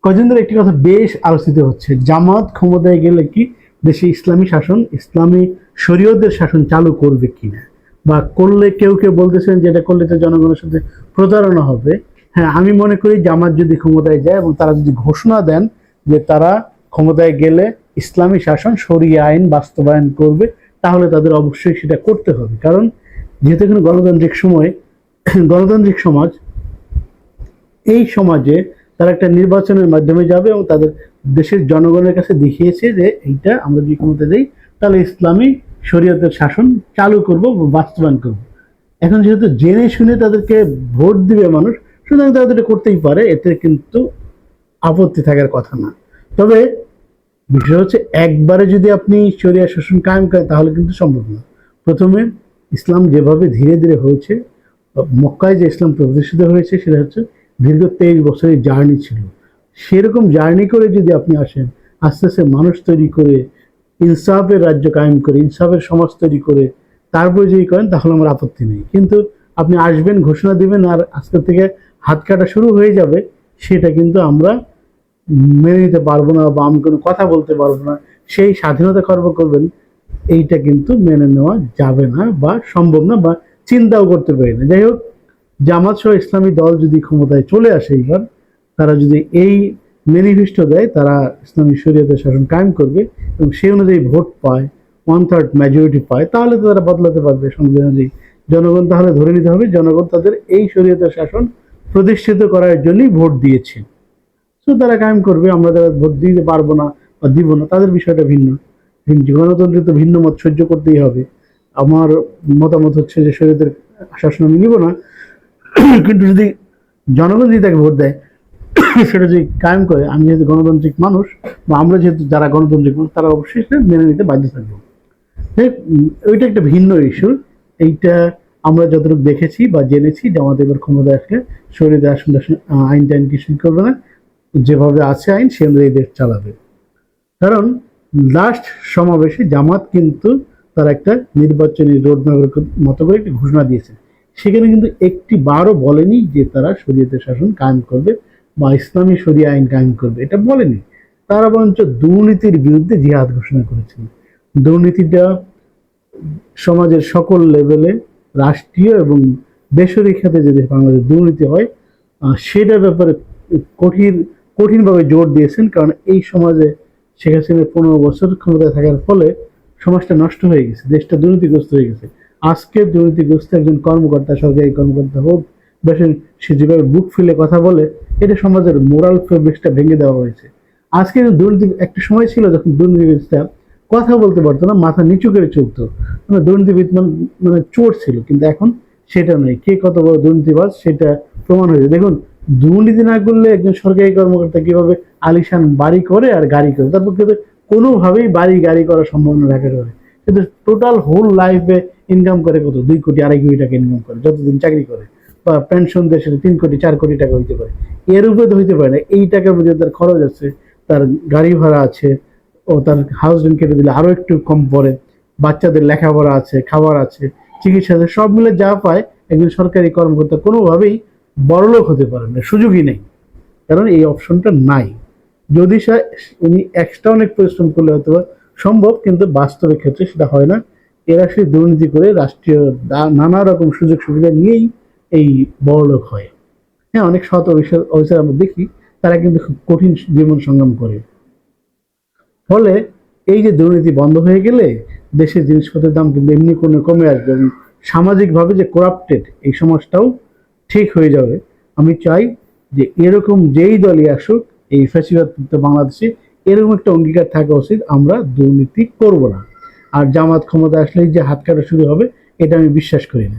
কদিন ধরে একটি কথা বেশ আলোচিত হচ্ছে, জামাত ক্ষমতায় গেলে কি দেশে ইসলামী শাসন, ইসলামী শরীয়তের শাসন চালু করবে কিনা, বা করলে কেউ কেউ বলতেছেন যে এটা করলে তো জনগণের সাথে প্রতারণা হবে। হ্যাঁ, আমি মনে করি জামাত যদি ক্ষমতায় যায় এবং তারা যদি ঘোষণা দেন যে তারা ক্ষমতায় গেলে ইসলামী শাসন শরিয়া আইন বাস্তবায়ন করবে, তাহলে তাদের অবশ্যই সেটা করতে হবে। কারণ যেহেতু এখানে গণতান্ত্রিক সময়, গণতান্ত্রিক সমাজ, এই সমাজে তারা একটা নির্বাচনের মাধ্যমে যাবে এবং তাদের দেশের জনগণের কাছে দেখিয়েছে যে এইটা আমরা যদি ক্ষমতা দেই তাহলে ইসলামী শরীয়তের শাসন চালু করব বা বাস্তবায়ন করব। এখন যেহেতু জেনে শুনে তাদেরকে ভোট দিবে মানুষ, সুতরাং তারা এটা করতেই পারে, এতে কিন্তু আপত্তি থাকার কথা না। তবে বিষয় হচ্ছে, একবারে যদি আপনি শরিয়া শাসন কায়েম করেন তাহলে কিন্তু সম্ভব না। প্রথমে ইসলাম যেভাবে ধীরে ধীরে হয়েছে, মক্কায় যে ইসলাম প্রতিষ্ঠিত হয়েছে সেটা হচ্ছে দীর্ঘ 23 বছরের জার্নি ছিল। সেরকম জার্নি করে যদি আপনি আসেন, আস্তে আস্তে মানুষ তৈরি করে, ইনসাফের রাজ্য কায়েম করে, ইনসাফের সমাজ তৈরি করে তারপরে যদি করেন তাহলে আমার আপত্তি নেই। কিন্তু আপনি আসবেন, ঘোষণা দিবেন, আর আজকে থেকে হাত কাটা শুরু হয়ে যাবে, সেটা কিন্তু আমরা মেনে নিতে পারবো না, বা আমি কোনো কথা বলতে পারবো না। সেই স্বাধীনতা খর্ব করবেন, এইটা কিন্তু মেনে নেওয়া যাবে না বা সম্ভব না, বা চিন্তাও করতে পারি না। যাই হোক, জামাত সহ ইসলামী দল যদি ক্ষমতায় চলে আসে এবার, তারা যদি এই ম্যানিফেস্টো দেয় তারা ইসলামী শরীয়তের শাসন কায়েম করবে এবং সেই অনুযায়ী ভোট পায়, 1/3 মেজরিটি পায়, তাহলে তো তারা বদলাতে পারবে সংবিধান অনুযায়ী। জনগণ তাহলে ধরে নিতে হবে জনগণ তাদের এই শরীয়তের শাসন প্রতিষ্ঠিত করার জন্যই ভোট দিয়েছে, তো তারা কায়েম করবে। আমরা যারা ভোট দিতে পারবো না বা দিব না, তাদের বিষয়টা ভিন্ন। গণতন্ত্রে তো ভিন্ন মত সহ্য করতেই হবে। আমার মতামত হচ্ছে যে শরীয়তের শাসন আমি নিব না, কিন্তু যদি জনগণ যদি তাকে ভোট দেয়, সেটা যদি কায়েম করে, আমি যেহেতু গণতান্ত্রিক মানুষ, বা আমরা যেহেতু যারা গণতান্ত্রিক মানুষ, তারা অবশ্যই সেটা মেনে নিতে বাধ্য থাকবো। ওইটা একটা ভিন্ন ইস্যু। এইটা আমরা যতটুকু দেখেছি বা জেনেছি, জামাত এবার ক্ষমতায় আসলে শরীয়তের আসন আইন টাইন কিছুই করবে না, যেভাবে আছে আইন সে অনুযায়ী দেশ চালাবে। কারণ লাস্ট সমাবেশে জামাত কিন্তু তার একটা নির্বাচনী রোডম্যাপের মতো করে একটি ঘোষণা দিয়েছে। সেখানে কিন্তু একটি বারও বলেনি যে তারা শরীয়তের শাসন কায়েম করবে বা ইসলামী শরিয়া আইন কায়েম করবে, এটা বলেনি। তারা বরঞ্চ দুর্নীতির বিরুদ্ধে জিহাদ ঘোষণা করেছেন। দুর্নীতিটা সমাজের সকল লেভেলে, রাষ্ট্রীয় এবং বেসরকারি খাতে যদি বাংলাদেশে দুর্নীতি হয়, সেটার ব্যাপারে কঠিন কঠিনভাবে জোর দিয়েছেন। কারণ এই সমাজে শেখ হাসিনার 15 বছর ক্ষমতায় থাকার ফলে সমাজটা নষ্ট হয়ে গেছে, দেশটা দুর্নীতিগ্রস্ত হয়ে গেছে। আজকে দুর্নীতিগ্রস্ত একজন কর্মকর্তা, সরকারি কর্মকর্তা হোক, বেসন, সে যেভাবে বুক ফিলে কথা বলে, এটা সমাজের মোরাল ফেব্রিক্সটা ভেঙে দেওয়া হয়েছে। আজকে দুর্নীতি, একটা সময় ছিল যখন দুর্নীতিগ্রস্তা কথা বলতে পারতো না, মাথা নিচু করে চলতো, মানে দুর্নীতিবিদ মানে চোর ছিল। কিন্তু এখন সেটা নয়, কে কত বড় দুর্নীতিবাজ সেটা প্রমাণ হয়েছে। দেখুন, দুর্নীতি না করলে একজন সরকারি কর্মকর্তা কিভাবে আলিশান বাড়ি করে আর গাড়ি করে, তার পক্ষে কোনোভাবেই বাড়ি গাড়ি করা সম্ভব না ঢাকা শহরে। কিন্তু টোটাল হোল লাইফে ইনকাম করে কত, 2 কোটি 2.5 কোটি টাকা ইনকাম করে যতদিন চাকরি করে, বা পেনশন দেয় সেটা 3 কোটি 4 কোটি টাকা হইতে পারে। এর উপরে তো হইতে পারে না। এই টাকার মধ্যে তার খরচ আছে, তার গাড়ি ভাড়া আছে, ও তার হাউস রেন্ট কেটে দিলে আরো একটু কম পড়ে, বাচ্চাদের লেখাপড়া আছে, খাবার আছে, চিকিৎসা আছে, সব মিলে যা পায় একজন সরকারি কর্মকর্তা কোনোভাবেই বড়লোক হতে পারে না, সুযোগই নেই। কারণ এই অপশনটা নাই। যদি উনি এক্সট্রা অনেক পরিশ্রম করলে হয়তো সম্ভব, কিন্তু বাস্তবের ক্ষেত্রে সেটা হয় না। এরা সে দুর্নীতি করে রাষ্ট্রীয় নানা রকম সুযোগ সুবিধা নিয়েই এই বড়লোক হয়। হ্যাঁ, অনেক সৎ অফিসার আমরা দেখি, তারা কিন্তু খুব কঠিন জীবন সংগ্রাম করে। ফলে এই যে দুর্নীতি বন্ধ হয়ে গেলে দেশের জিনিসপত্রের দাম কিন্তু এমনি কোনো কমে আসবে, এবং সামাজিকভাবে যে করাপ্টেড এই সমাজটাও ঠিক হয়ে যাবে। আমি চাই যে এরকম যেই দলই আসুক এই ফ্যাসিবাদ বাংলাদেশে, এরকম একটা অঙ্গীকার থাকা উচিত, আমরা দুর্নীতি করব না। আর জামাত ক্ষমতা আসলেই যে হাত কাটা শুরু হবে, এটা আমি বিশ্বাস করি না।